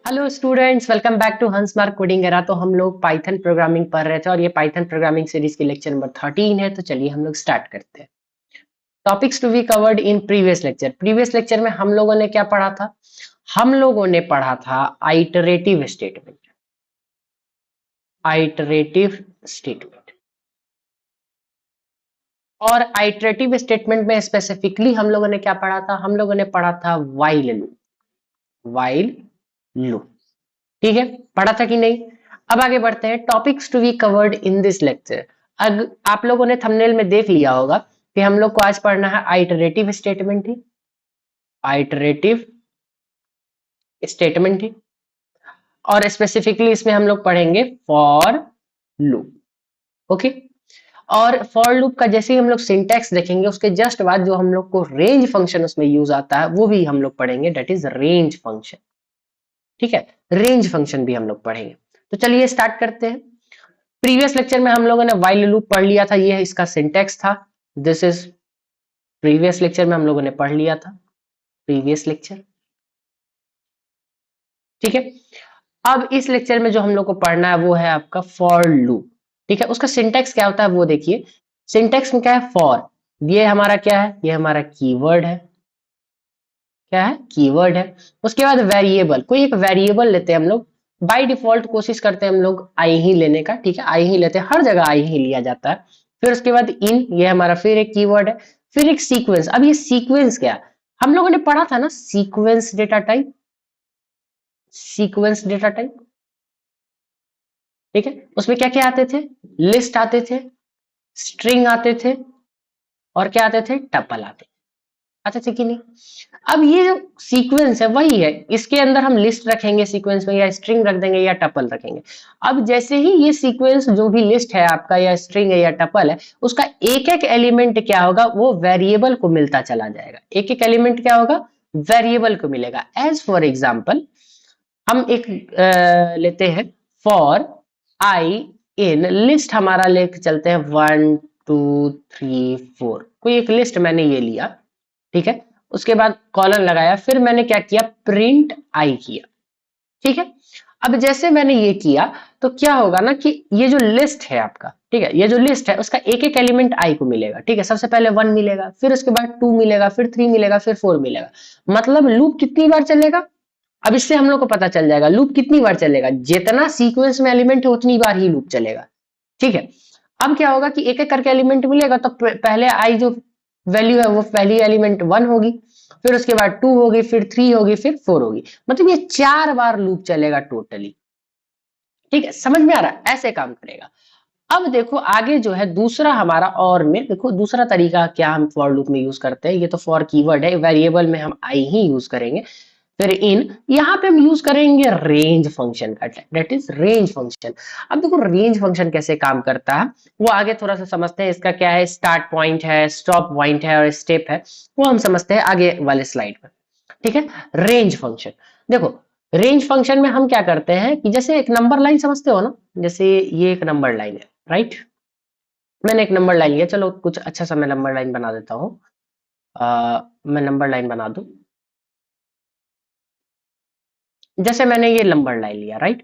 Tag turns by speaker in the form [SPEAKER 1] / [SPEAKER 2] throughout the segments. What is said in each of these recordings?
[SPEAKER 1] Hello students, welcome back to Hans Mark coding era. तो हम लोग पाइथन प्रोग्रामिंग पढ़ रहे थे और ये पाइथन प्रोग्रामिंग सीरीज की लेक्चर नंबर 13 है। तो चलिए हम लोग स्टार्ट करते हैं। Topics to be covered in previous lecture. Previous lecture में हम लोगों ने क्या पढ़ा था? हम लोगों ने पढ़ा था आइटरेटिव स्टेटमेंट। आइटरेटिव स्टेटमेंट और आइटरेटिव स्टेटमेंट में स्पेसिफिकली हम लोगों ने क्या पढ़ा था? हम लोगों ने पढ़ा था व्हाइल लूप। व्हाइल लूप, ठीक है, पढ़ा था कि नहीं? अब आगे बढ़ते हैं। Topics to be covered in this lecture. अब आप लोगों ने थंबनेल में देख लिया होगा कि हम लोग को आज पढ़ना है आइटरेटिव स्टेटमेंट ही। आइटरेटिव स्टेटमेंट ही और स्पेसिफिकली इसमें हम लोग पढ़ेंगे फॉर लूप। ओके, और फॉर लूप का जैसे ही हम लोग सिंटैक्स देखेंगे उसके जस्ट बाद जो हम लोग को रेंज फंक्शन उसमें यूज आता है वो भी हम लोग पढ़ेंगे, डेट इज रेंज फंक्शन। ठीक है, रेंज फंक्शन भी हम लोग पढ़ेंगे। तो चलिए स्टार्ट करते हैं। प्रीवियस लेक्चर में हम लोगों ने व्हाइल लूप पढ़ लिया था, ये इसका सिंटैक्स था। दिस इज प्रीवियस लेक्चर में हम लोगों ने पढ़ लिया था, प्रीवियस लेक्चर। ठीक है, अब इस लेक्चर में जो हम लोग को पढ़ना है वो है आपका फॉर लूप। ठीक है, उसका सिंटैक्स क्या होता है वो देखिए। सिंटैक्स में क्या है? फॉर, ये हमारा क्या है? ये हमारा कीवर्ड है। क्या है? कीवर्ड है। उसके बाद वेरिएबल, कोई एक वेरिएबल लेते हैं हम लोग। बाय डिफॉल्ट कोशिश करते हैं हम लोग आई ही लेने का। ठीक है, आई ही लेते हैं, हर जगह आई ही लिया जाता है। फिर उसके बाद इन, ये हमारा फिर एक कीवर्ड है। फिर एक सीक्वेंस। अब ये सीक्वेंस क्या है? हम लोगों ने पढ़ा था ना sequence data type. Sequence data type, ठीक है, उसमें क्या क्या आते थे? लिस्ट आते थे, स्ट्रिंग आते थे और क्या आते थे? टपल आते थे कि नहीं? अब ये जो सीक्वेंस है वही है, इसके अंदर हम लिस्ट रखेंगे सीक्वेंस में, या स्ट्रिंग रख देंगे या टपल रखेंगे। अब जैसे ही ये सीक्वेंस जो भी लिस्ट है आपका, या स्ट्रिंग है या टपल है, उसका एक एक एलिमेंट क्या होगा? वो वेरिएबल को मिलता चला जाएगा। एक एक एलिमेंट क्या होगा? वेरिएबल को मिलेगा। एज फॉर एग्जाम्पल हम एक लेते हैं फॉर आई इन लिस्ट, हमारा लेके चलते हैं 1 2 3 4। कोई एक लिस्ट मैंने ये लिया, ठीक है, उसके बाद कॉलन लगाया, फिर मैंने क्या किया? प्रिंट आई किया। ठीक है, अब जैसे मैंने ये किया तो क्या होगा ना कि ये जो लिस्ट है आपका, ठीक है, ये जो लिस्ट है उसका एक एक एलिमेंट आई को मिलेगा। ठीक है, सबसे पहले 1 मिलेगा, फिर उसके बाद 2 मिलेगा, फिर 3 मिलेगा, फिर 4 मिलेगा। मतलब लूप कितनी बार चलेगा? अब इससे हम लोग को पता चल जाएगा लूप कितनी बार चलेगा। जितना सीक्वेंस में एलिमेंट है उतनी बार ही लूप चलेगा। ठीक है, अब क्या होगा कि एक एक करके एलिमेंट मिलेगा तो पहले आई जो वैल्यू है वो पहली एलिमेंट 1 होगी, फिर उसके बाद 2 होगी, फिर 3 होगी, फिर 4 होगी। मतलब ये 4 बार लूप चलेगा टोटली। ठीक है, समझ में आ रहा है? ऐसे काम करेगा। अब देखो आगे जो है दूसरा हमारा, और में देखो दूसरा तरीका क्या हम फॉर लूप में यूज करते हैं। ये तो फॉर कीवर्ड है, वेरिएबल में हम आई ही यूज करेंगे। फिर इन, यहाँ पे हम यूज करेंगे रेंज फंक्शन का, डेट इज रेंज फंक्शन। अब देखो रेंज फंक्शन कैसे काम करता है वो आगे थोड़ा सा समझते हैं। इसका क्या है? स्टार्ट पॉइंट है, स्टॉप पॉइंट है और स्टेप है, वो हम समझते हैं आगे वाले स्लाइड में। ठीक है, रेंज फंक्शन। देखो रेंज फंक्शन में हम क्या करते हैं कि जैसे एक नंबर लाइन समझते हो ना, जैसे ये एक नंबर लाइन है, राइट? मैंने एक नंबर लाइन लिया, चलो कुछ अच्छा सा मैं नंबर लाइन बना देता हूँ। मैं नंबर लाइन बना दूं, जैसे मैंने ये नंबर लाइन लिया, राइट?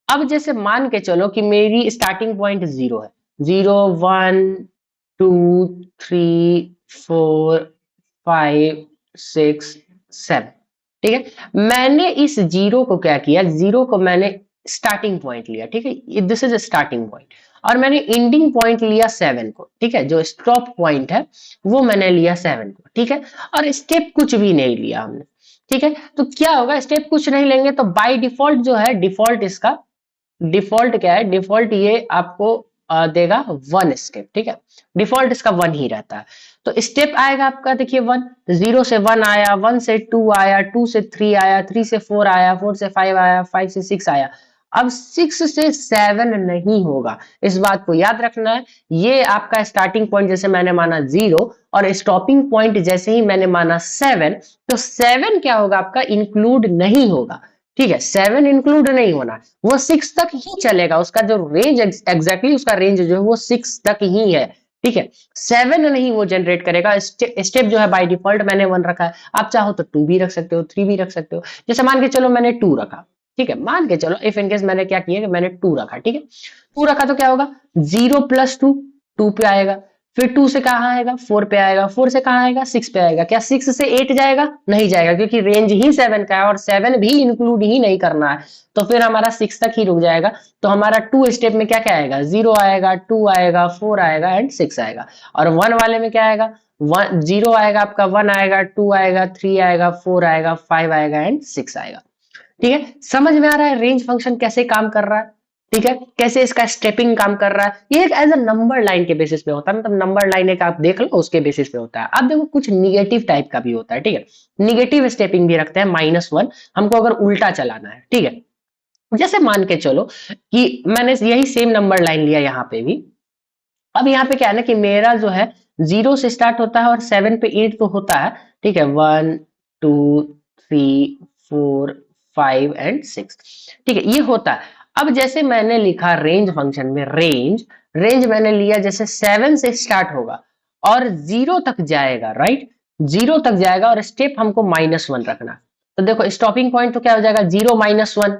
[SPEAKER 1] अब जैसे मान के चलो कि मेरी स्टार्टिंग पॉइंट 0 है, 0 1 2 3 4 5 6 7। ठीक है, मैंने इस जीरो को क्या किया? जीरो को मैंने स्टार्टिंग पॉइंट लिया। ठीक है, दिस इज स्टार्टिंग पॉइंट, और मैंने एंडिंग पॉइंट लिया 7 को। ठीक है, जो स्टॉप पॉइंट है वो मैंने लिया 7 को। ठीक है, और स्टेप कुछ भी नहीं लिया हमने। ठीक है, तो क्या होगा? स्टेप कुछ नहीं लेंगे तो बाय डिफॉल्ट जो है, डिफॉल्ट इसका डिफॉल्ट क्या है? डिफॉल्ट ये आपको देगा 1 स्टेप। ठीक है, डिफॉल्ट इसका 1 ही रहता है। तो स्टेप आएगा आपका, देखिए 1, 0 से 1 आया, 1 से 2 आया, 2 से 3 आया, 3 से 4 आया, 4 से 5 आया, 5 से 6 आया। अब 6 से 7 नहीं होगा, इस बात को याद रखना है। ये आपका स्टार्टिंग पॉइंट जैसे मैंने माना 0 और स्टॉपिंग पॉइंट जैसे ही मैंने माना 7, तो 7 क्या होगा आपका? इंक्लूड नहीं होगा। ठीक है, 7 इंक्लूड नहीं होना, वो 6 तक ही चलेगा। उसका जो रेंज एग्जैक्टली उसका रेंज जो है वो 6 तक ही है। ठीक है, 7 नहीं वो जनरेट करेगा। स्टेप जो है बाय डिफॉल्ट मैंने 1 रखा है, आप चाहो तो 2 भी रख सकते हो, 3 भी रख सकते हो। जैसे मान के चलो मैंने 2 रखा, ठीक है, मान के चलो इफ इनकेस मैंने क्या किया कि मैंने 2 रखा, ठीक है, 2 रखा तो क्या होगा, 0 प्लस 2 2 पे आएगा, फिर 2 से कहाँ आएगा 4 पे आएगा, 4 से कहाँ आएगा 6 पे आएगा। क्या 6 से 8 जाएगा? नहीं जाएगा, क्योंकि रेंज ही 7 का है और 7 भी इंक्लूड ही नहीं करना है, तो फिर हमारा 6 तक ही रुक जाएगा। तो हमारा 2 स्टेप में क्या क्या आएगा, 0 आएगा, 2 आएगा, 4 आएगा एंड 6 आएगा। और 1 वाले में क्या आएगा, 1 0 आएगा आपका, 1 आएगा, 2 आएगा, 3 आएगा, 4 आएगा, 5 आएगा एंड 6 आएगा। ठीक है, समझ में आ रहा है रेंज फंक्शन कैसे काम कर रहा है? ठीक है, कैसे इसका स्टेपिंग काम कर रहा है। ये एक एज अ नंबर लाइन के बेसिस पे होता है, मतलब नंबर लाइन एक आप देख लो उसके बेसिस पे होता है। अब देखो कुछ निगेटिव टाइप का भी होता है, ठीक है, निगेटिव स्टेपिंग भी रखते हैं, -1 हमको अगर उल्टा चलाना है, ठीक है। जैसे मान के चलो कि मैंने यही सेम नंबर लाइन लिया यहाँ पे भी। अब यहाँ पे क्या है ना कि मेरा जो है 0 से स्टार्ट होता है और 7 पे 8 तो होता है, ठीक है, 1 2 3 4 5 एंड 6, ठीक है, ये होता है। अब जैसे मैंने लिखा रेंज फंक्शन में, रेंज रेंज मैंने लिया जैसे 7 से स्टार्ट होगा और 0 तक जाएगा, राइट, 0 तक जाएगा और स्टेप हमको -1 रखना है। तो देखो स्टॉपिंग पॉइंट तो क्या हो जाएगा, 0 -1,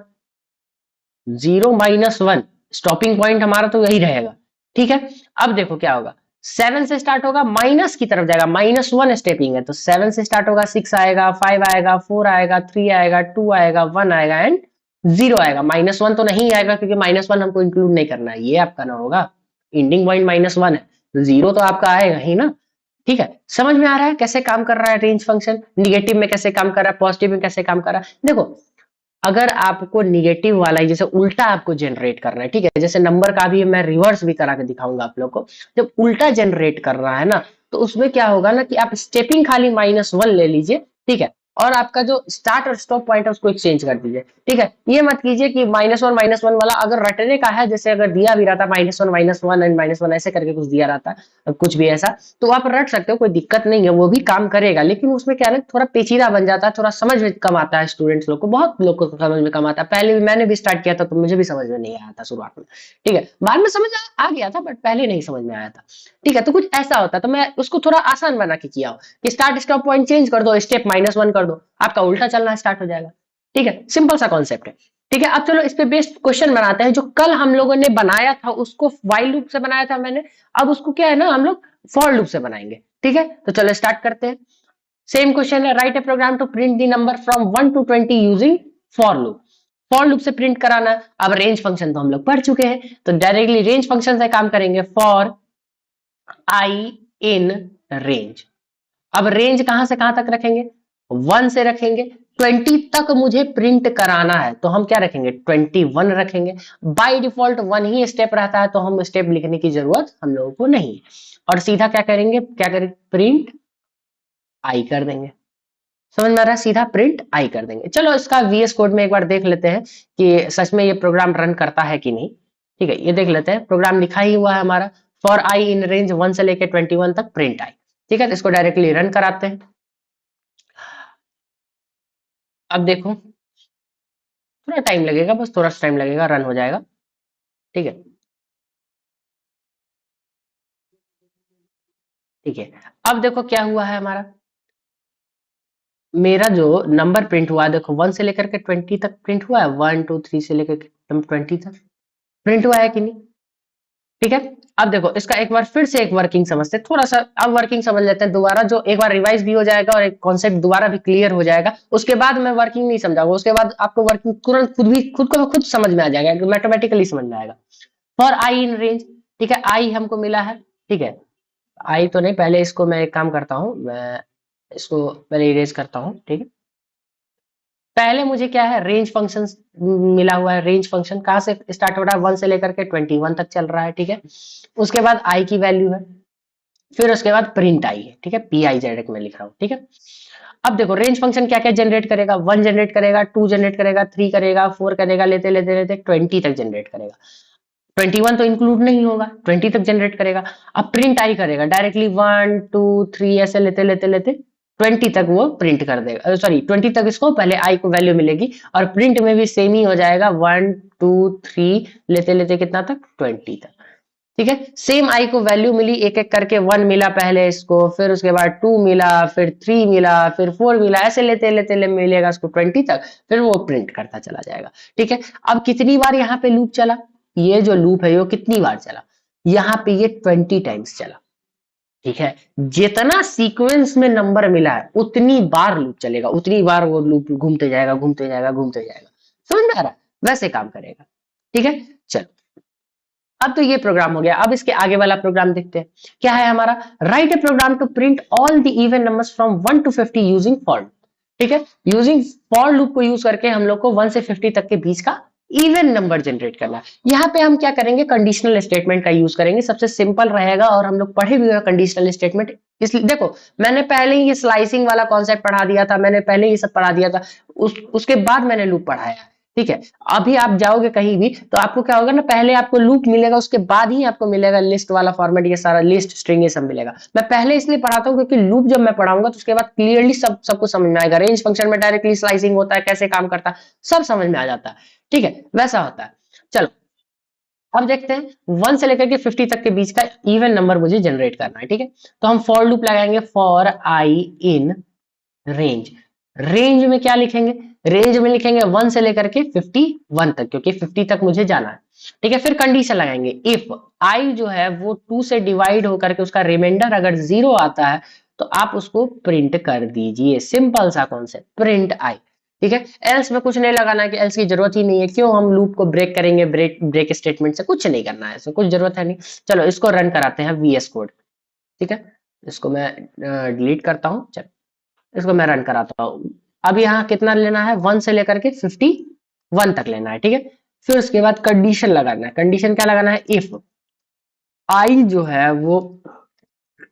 [SPEAKER 1] 0 - 1 स्टॉपिंग पॉइंट हमारा तो यही रहेगा, ठीक है। अब देखो क्या होगा, 7 से स्टार्ट होगा, माइनस की तरफ जाएगा, -1 स्टेपिंग है, तो 7 से स्टार्ट होगा, 6 आएगा, 5 आएगा, 4 आएगा, 3 आएगा, 2 आएगा, 1 आएगा एंड 0 आएगा। -1 तो नहीं आएगा क्योंकि -1 हमको इंक्लूड नहीं करना है, ये आपका ना होगा, एंडिंग पॉइंट -1 है, तो 0 तो आपका आएगा ही ना। ठीक है, समझ में आ रहा है कैसे काम कर रहा है रेंज फंक्शन, निगेटिव में कैसे काम कर रहा है, पॉजिटिव में कैसे काम कर रहा है। देखो अगर आपको निगेटिव वाला ही जैसे उल्टा आपको जनरेट करना है, ठीक है, जैसे नंबर का भी मैं रिवर्स भी करा के दिखाऊंगा आप लोग को। जब उल्टा जनरेट कर रहा है ना, तो उसमें क्या होगा ना कि आप स्टेपिंग खाली -1 ले लीजिए, ठीक है, और आपका जो स्टार्ट और स्टॉप पॉइंट है उसको एक्सचेंज कर दीजिए, ठीक है। ये मत कीजिए कि -1 वाला अगर रटने का है, जैसे अगर दिया भी रहता -1 एंड -1 ऐसे करके कुछ दिया रहता है, कुछ भी ऐसा, तो आप रट सकते हो, कोई दिक्कत नहीं है, वो भी काम करेगा। लेकिन उसमें क्या है ना, थोड़ा पेचीदा बन जाता है, थोड़ा समझ में कम आता है स्टूडेंट्स लोग को, बहुत लोग को समझ में कम आता है। पहले भी मैंने भी स्टार्ट किया था तो मुझे भी समझ में नहीं आया था शुरुआत में, ठीक है, बाद में समझ आ गया था, बट पहले नहीं समझ में आया था, ठीक है। तो कुछ ऐसा होता है, तो मैं उसको थोड़ा आसान बना के किया हूँ कि स्टार्ट स्टॉप पॉइंट चेंज कर दो, स्टेप -1 कर दो, आपका उल्टा चलना स्टार्ट हो जाएगा, ठीक है, सिंपल सा कॉन्सेप्ट है। ठीक है, अब चलो इस पे बेस्ड क्वेश्चन बनाते हैं, जो कल हम लोगों ने बनाया था उसको व्हाइल लूप से बनाया था मैंने, अब उसको क्या है ना हम लोग फॉर लूप से बनाएंगे, ठीक है। तो चलो स्टार्ट करते हैं। सेम क्वेश्चन है, write a program to print the number from 1 to 20 using for loop. For loop से प्रिंट कराना है। अब रेंज फंक्शन तो हम लोग पढ़ चुके हैं, तो डायरेक्टली रेंज फंक्शन से काम करेंगे, फॉर आई इन रेंज। अब रेंज कहां से कहां तक रखेंगे, 1 से रखेंगे, 20 तक मुझे प्रिंट कराना है, तो हम क्या रखेंगे, 21 रखेंगे। बाय डिफॉल्ट 1 ही स्टेप रहता है, तो हम स्टेप लिखने की जरूरत हम लोगों को नहीं है, और सीधा क्या करेंगे, क्या करेंगे, प्रिंट आई कर देंगे। समझ में आ रहा है, सीधा प्रिंट आई कर देंगे। चलो इसका वीएस कोड में एक बार देख लेते हैं कि सच में ये प्रोग्राम रन करता है कि नहीं। ठीक है, ये देख लेते हैं, प्रोग्राम लिखा ही हुआ है हमारा, फॉर आई इन रेंज 1 से लेके 21 तक प्रिंट आई। ठीक है, तो इसको डायरेक्टली रन कराते हैं। अब देखो थोड़ा टाइम लगेगा, बस थोड़ा सा टाइम लगेगा, रन हो जाएगा। ठीक है, ठीक है, अब देखो क्या हुआ है हमारा, मेरा जो नंबर प्रिंट हुआ है, देखो 1 से लेकर के 20 तक प्रिंट हुआ है, 1 2 3 से लेकर के 20 तक प्रिंट हुआ है कि नहीं। ठीक है, अब देखो इसका एक बार फिर से एक वर्किंग समझते हैं, थोड़ा सा अब वर्किंग समझ लेते हैं दोबारा, जो एक बार रिवाइज भी हो जाएगा और एक कॉन्सेप्ट दोबारा भी क्लियर हो जाएगा। उसके बाद मैं वर्किंग नहीं समझाऊंगा, उसके बाद आपको वर्किंग तुरंत खुद को खुद समझ में आ जाएगा, मैथमेटिकली समझ में आएगा। फॉर आई इन रेंज, ठीक है, आई हमको मिला है, ठीक है, आई तो नहीं, पहले इसको मैं एक काम करता हूँ, मैं इसको पहले इरेज करता हूँ, ठीक है। पहले मुझे क्या है, रेंज फंक्शन मिला हुआ है, रेंज फंक्शन कहाँ से स्टार्ट हो रहा है, 1 से लेकर के 21 तक चल रहा है, ठीक है। उसके बाद आई की वैल्यू है, फिर उसके बाद प्रिंट आई है, ठीक है, पी आई जेड में लिख रहा हूँ, ठीक है। अब देखो रेंज फंक्शन क्या क्या जनरेट करेगा, 1 जनरेट करेगा, 2 जनरेट करेगा, 3 करेगा, 4 करेगा, लेते लेते लेते 20 तक जनरेट करेगा। 21 तो इंक्लूड नहीं होगा, 20 तक जनरेट करेगा। अब प्रिंट आई करेगा, डायरेक्टली 1 2 3 ऐसे लेते लेते लेते 20 तक वो प्रिंट कर देगा, सॉरी 20 तक इसको पहले आई को वैल्यू मिलेगी, और प्रिंट में भी सेम ही हो जाएगा, 1 2 3 लेते लेते कितना तक, 20 तक। ठीक है, सेम आई को वैल्यू मिली, एक एक करके 1 मिला पहले इसको, फिर उसके बाद 2 मिला, फिर 3 मिला, फिर 4 मिला, ऐसे लेते लेते ले मिलेगा इसको 20 तक, फिर वो प्रिंट करता चला जाएगा। ठीक है, अब कितनी बार यहाँ पे लूप चला, ये जो लूप है वो कितनी बार चला, यहाँ पे ये 20 टाइम्स चला। ठीक है, जितना सीक्वेंस में नंबर मिला है उतनी बार लूप चलेगा, उतनी बार वो लूप घूमते जाएगा घूमते जाएगा घूमते जाएगा। समझ में आ रहा है, वैसे काम करेगा। ठीक है, चलो अब तो ये प्रोग्राम हो गया, अब इसके आगे वाला प्रोग्राम देखते हैं क्या है हमारा। Right a program to print all the even numbers from 1 to 50 using for. ठीक है, यूजिंग फॉर लूप को यूज करके हम लोग को 1 से 50 तक के बीच का इवन नंबर जनरेट करना है। यहाँ पे हम क्या करेंगे, कंडीशनल स्टेटमेंट का यूज करेंगे, सबसे सिंपल रहेगा और हम लोग पढ़े भी हुए कंडीशनल स्टेटमेंट। इसलिए देखो मैंने पहले ही ये स्लाइसिंग वाला कॉन्सेप्ट पढ़ा दिया था, मैंने पहले ही सब पढ़ा दिया था, उसके बाद मैंने लूप पढ़ाया। ठीक है, अभी आप जाओगे कहीं भी तो आपको क्या होगा ना, पहले आपको लूप मिलेगा, उसके बाद ही आपको मिलेगा लिस्ट वाला फॉर्मेट, ये सारा लिस्ट स्ट्रिंग ये सब मिलेगा। मैं पहले इसलिए पढ़ाता हूँ क्योंकि लूप जब मैं पढ़ाऊंगा तो उसके बाद क्लियरली सबको समझ में आएगा। रेंज फंक्शन में डायरेक्टली स्लाइसिंग होता है, कैसे काम करता है, सब समझ में आ जाता है। ठीक है, वैसा होता है। चलो अब देखते हैं 1 से लेकर के 50 तक के बीच का इवन नंबर मुझे जनरेट करना है। ठीक है, तो हम फॉर लूप लगाएंगे, for I in range. Range में क्या लिखेंगे, रेंज में लिखेंगे 1 से लेकर के 51 तक, क्योंकि 50 तक मुझे जाना है। ठीक है, फिर कंडीशन लगाएंगे, इफ आई जो है वो 2 से डिवाइड होकर के उसका रिमाइंडर अगर 0 आता है तो आप उसको प्रिंट कर दीजिए। सिंपल सा कॉन्सेप्ट, प्रिंट आई। ठीक है, एल्स में कुछ नहीं लगाना है कि एल्स की जरूरत ही नहीं है, क्यों हम लूप को ब्रेक करेंगे, ब्रेक स्टेटमेंट से कुछ नहीं करना है, इसमें कुछ जरूरत है नहीं। चलो इसको रन कराते हैं वीएस कोड। ठीक है, इसको मैं डिलीट करता हूं, चलो इसको मैं रन कराता हूँ। अब यहाँ कितना लेना है, 1 से लेकर के 51 तक लेना है। ठीक है, फिर उसके बाद कंडीशन लगाना है। कंडीशन क्या लगाना है, इफ आई जो है वो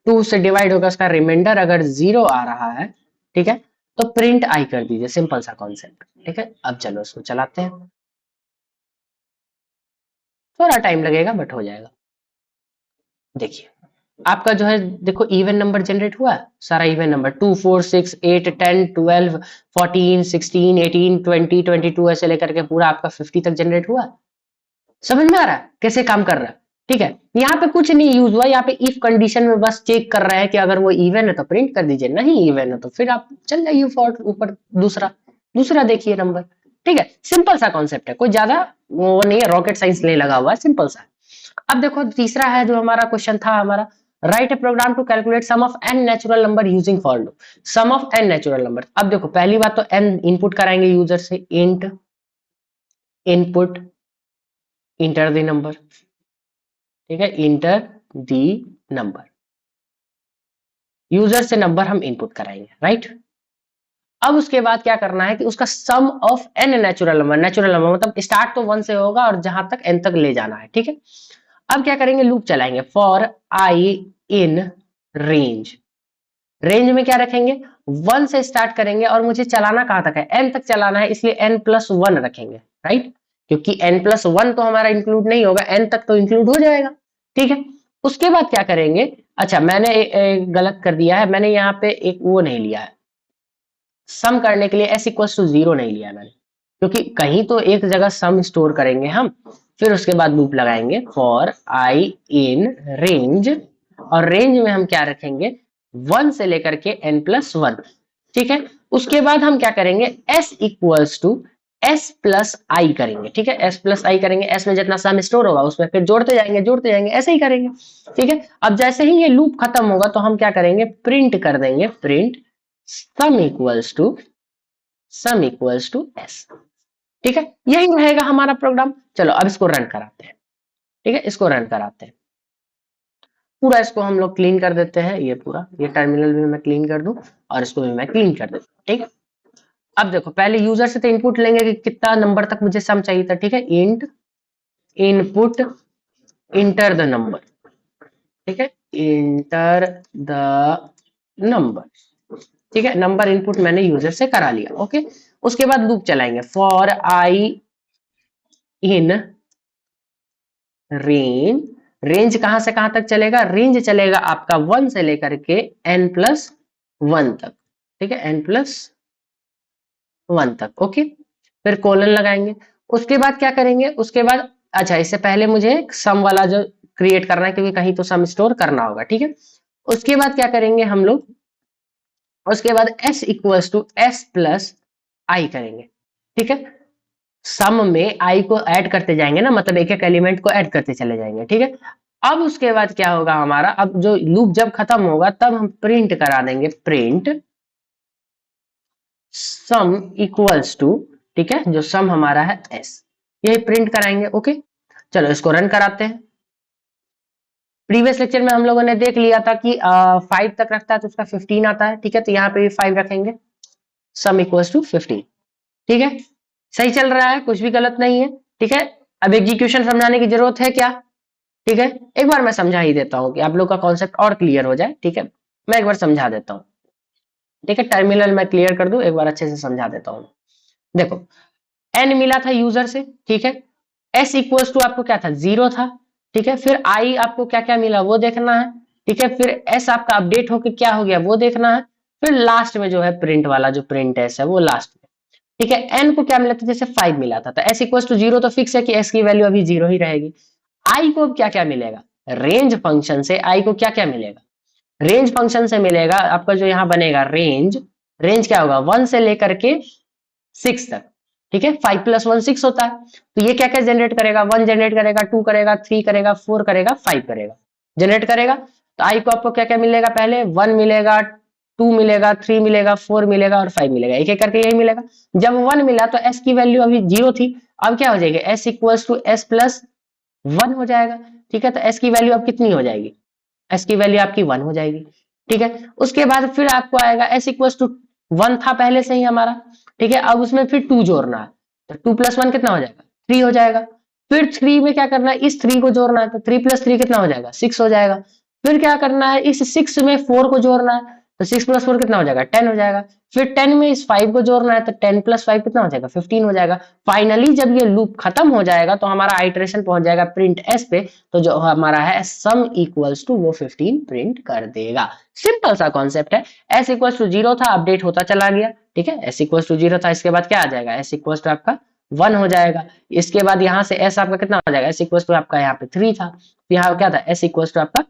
[SPEAKER 1] 2 से डिवाइड होगा, उसका रिमाइंडर अगर 0 आ रहा है, ठीक है, तो प्रिंट आई कर दीजिए। सिंपल सा कॉन्सेप्ट। ठीक है, अब चलो इसको चलाते हैं, थोड़ा टाइम लगेगा बट हो जाएगा। देखिए आपका जो है, देखो इवन नंबर जनरेट हुआ है, सारा इवन नंबर 2 4 6 8 10 12 14 16 18 20 22 ऐसे लेकर के पूरा आपका 50 तक जनरेट हुआ। समझ में आ रहा है कैसे काम कर रहा है। ठीक है, यहाँ पे कुछ नहीं यूज हुआ, यहाँ पे इफ कंडीशन में बस चेक कर रहा है कि अगर वो इवन है तो प्रिंट कर दीजिए, नहीं इवन है तो फिर आप चल जाइए फॉर ऊपर दूसरा दूसरा देखिए नंबर। ठीक है, सिंपल सा कॉन्सेप्ट है, कोई ज्यादा वो नहीं है, रॉकेट साइंस नहीं लगा हुआ है, सिंपल सा। अब देखो तीसरा है जो हमारा क्वेश्चन था हमारा, right a program to calculate sum of n natural number using for loop. Sum of n natural number. अब देखो पहली बात तो एन इनपुट कराएंगे यूजर से, int input enter the number. ठीक है, इंटर द नंबर, यूजर से नंबर हम इनपुट कराएंगे, राइट। अब उसके बाद क्या करना है कि उसका sum of n natural number, natural number मतलब स्टार्ट तो 1 से होगा और जहां तक एन तक ले जाना है। ठीक है, अब क्या करेंगे, लूप चलाएंगे, for I in range. Range में क्या रखेंगे, 1 से स्टार्ट करेंगे और मुझे चलाना कहां तक है, n तक चलाना है, इसलिए n+1 रखेंगे, राइट, क्योंकि n+1 तो हमारा इंक्लूड नहीं होगा, n तक तो इंक्लूड हो जाएगा। ठीक है, उसके बाद क्या करेंगे, अच्छा मैंने गलत कर दिया है, मैंने यहाँ पे एक वो नहीं लिया है, सम करने के लिए s=0 नहीं लिया मैंने, क्योंकि कहीं तो एक जगह सम स्टोर करेंगे हम, फिर उसके बाद लूप लगाएंगे फॉर आई इन रेंज, और रेंज में हम क्या रखेंगे, 1 से लेकर के n+1। ठीक है, उसके बाद हम क्या करेंगे, s=s+i करेंगे। ठीक है, s+i करेंगे, s में जितना सम स्टोर होगा उसमें फिर जोड़ते जाएंगे, ऐसे ही करेंगे। ठीक है, अब जैसे ही ये लूप खत्म होगा तो हम क्या करेंगे, प्रिंट कर देंगे, print sum equals to s। ठीक है, यही रहेगा हमारा प्रोग्राम। चलो अब इसको रन कराते हैं। ठीक है, इसको रन कराते हैं, पूरा इसको हम लोग क्लीन कर देते हैं, ये पूरा ये टर्मिनल भी मैं क्लीन कर दूं और इसको भी मैं क्लीन कर देता हूं। ठीक है, अब देखो पहले यूजर से तो इनपुट लेंगे कि कितना नंबर तक मुझे सम चाहिए था। ठीक है, int input enter the number. ठीक है, इंटर द नंबर। ठीक है, नंबर इनपुट मैंने यूजर से करा लिया। ओके, उसके बाद लूप चलाएंगे, for I in range. Range कहां से कहां तक चलेगा, रेंज चलेगा आपका 1 से लेकर के n+1 तक। ठीक है, n+1 तक। ओके, फिर कोलन लगाएंगे, उसके बाद क्या करेंगे, उसके बाद अच्छा इससे पहले मुझे सम वाला जो क्रिएट करना है क्योंकि कहीं तो सम स्टोर करना होगा, ठीक है। उसके बाद क्या करेंगे हम लोग, उसके बाद s equals to s plus i करेंगे, ठीक है। सम में आई को ऐड करते जाएंगे ना, मतलब एक एक एलिमेंट को ऐड करते चले जाएंगे, ठीक है। अब उसके बाद क्या होगा हमारा, अब जो लूप जब खत्म होगा तब हम प्रिंट करा देंगे, प्रिंट सम इक्वल्स टू, ठीक है, जो सम हमारा है s, यही प्रिंट कराएंगे। ओके, चलो इसको रन कराते हैं। प्रीवियस लेक्चर में हम लोगों ने देख लिया था कि 5 तक रखता है तो उसका 15 आता है, ठीक है। तो यहाँ पे भी 5 रखेंगे, सम इक्वल्स टू 15, ठीक है। सही चल रहा है, कुछ भी गलत नहीं है, ठीक है। अब एग्जीक्यूशन समझाने की जरूरत है क्या, ठीक है। एक बार मैं समझा ही देता हूँ कि आप लोग का कॉन्सेप्ट और क्लियर हो जाए, ठीक है। मैं एक बार समझा देता हूँ, ठीक है। टर्मिनल मैं क्लियर कर दूं, एक बार अच्छे से समझा देता हूँ। देखो, एन मिला था यूजर से, ठीक है। एस इक्वल्स टू आपको क्या था, 0 था, ठीक है। फिर आई आपको क्या क्या मिला वो देखना है, ठीक है। फिर एस आपका अपडेट होकर क्या हो गया वो देखना है। फिर लास्ट में जो है प्रिंट वाला जो प्रिंट एस है वो लास्ट में, ठीक है। एन को क्या मिला था, जैसे 5 मिला था, तो एस इक्वल्स टू 0 तो फिक्स है कि एस की वैल्यू अभी 0 ही रहेगी। आई को अब क्या क्या मिलेगा, रेंज फंक्शन से आई को क्या क्या मिलेगा, रेंज फंक्शन से मिलेगा आपका जो यहाँ बनेगा रेंज, रेंज क्या होगा 1 से लेकर के 6 तक, ठीक है। 5 प्लस 1 6 होता है, तो ये क्या क्या जनरेट करेगा, 1 जनरेट करेगा, 2 करेगा, 3 करेगा, 4 करेगा, 5 करेगा, जनरेट करेगा। तो आई को आपको क्या क्या मिलेगा, पहले 1 मिलेगा, 2 मिलेगा, 3 मिलेगा, 4 मिलेगा और 5 मिलेगा, एक एक करके यही मिलेगा। जब 1 मिला तो एस की वैल्यू अभी 0 थी, अब क्या हो जाएगी, s equals to s plus 1 हो जाएगा, ठीक है। तो एस की वैल्यू अब कितनी हो जाएगी, एस की वैल्यू आपकी 1 हो जाएगी, ठीक है। उसके बाद फिर आपको आएगा एस इक्वल्स टू 1 था पहले से ही हमारा, ठीक है। अब उसमें फिर 2 जोड़ना है, तो 2 प्लस 1 कितना हो जाएगा, 3 हो जाएगा। फिर 3 में क्या करना है, इस 3 को जोड़ना है, तो 3 प्लस 3 कितना हो जाएगा, 6 हो जाएगा। फिर क्या करना है, इस 6 में 4 को जोड़ना है, तो 6 प्लस 4 कितना हो जाएगा, 10 हो जाएगा। फिर 10 में इस 5 को जोड़ना है, तो 10 प्लस 5 कितना हो जाएगा, 15 हो जाएगा। फाइनली जब ये लूप खत्म हो जाएगा तो हमारा आइटरेशन पहुंच जाएगा प्रिंट एस पे, तो जो हमारा है सम इक्वल्स टू वो 15 प्रिंट कर देगा। सिंपल सा कॉन्सेप्ट है। एस इक्वल्स टू 0 था, अपडेट होता चला गया, ठीक है। एस इक्वल्स टू 0 था, इसके बाद क्या आ जाएगा, एस इक्वल्स टू आपका 1 हो जाएगा। इसके बाद यहाँ से एस आपका कितना हो जाएगा, एस इक्वल्स टू आपका यहाँ पे 3 था, यहाँ क्या था, एस इक्वल्स टू आपका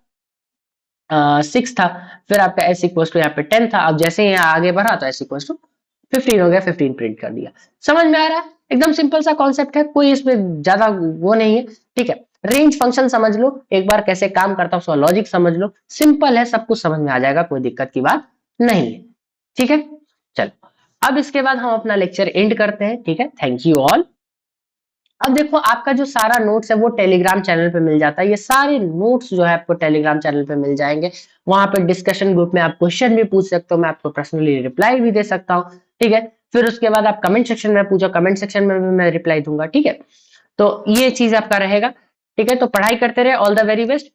[SPEAKER 1] 6 था। फिर आपका एस इक्वल्स टू यहाँ पे 10 था। अब जैसे यहाँ आगे बढ़ा तो एस इक्वल्स टू 15 हो गया, 15 प्रिंट कर दिया। समझ में आ रहा है, एकदम सिंपल सा कॉन्सेप्ट है, कोई इसमें ज्यादा वो नहीं है, ठीक है। रेंज फंक्शन समझ लो एक बार कैसे काम करता है, उसका लॉजिक समझ लो, सिंपल है, सब कुछ समझ में आ जाएगा, कोई दिक्कत की बात नहीं है, ठीक है। चलो, अब इसके बाद हम अपना लेक्चर एंड करते हैं, ठीक है। Thank you all. अब देखो, आपका जो सारा नोट्स है वो टेलीग्राम चैनल पे मिल जाता है, ये सारे नोट्स जो है आपको टेलीग्राम चैनल पे मिल जाएंगे। वहां पे डिस्कशन ग्रुप में आप क्वेश्चन भी पूछ सकते हो, मैं आपको पर्सनली रिप्लाई भी दे सकता हूँ, ठीक है। फिर उसके बाद आप कमेंट सेक्शन में पूछो, कमेंट सेक्शन में भी मैं रिप्लाई दूंगा, ठीक है। तो ये चीज आपका रहेगा, ठीक है। तो पढ़ाई करते रहे, ऑल द वेरी बेस्ट।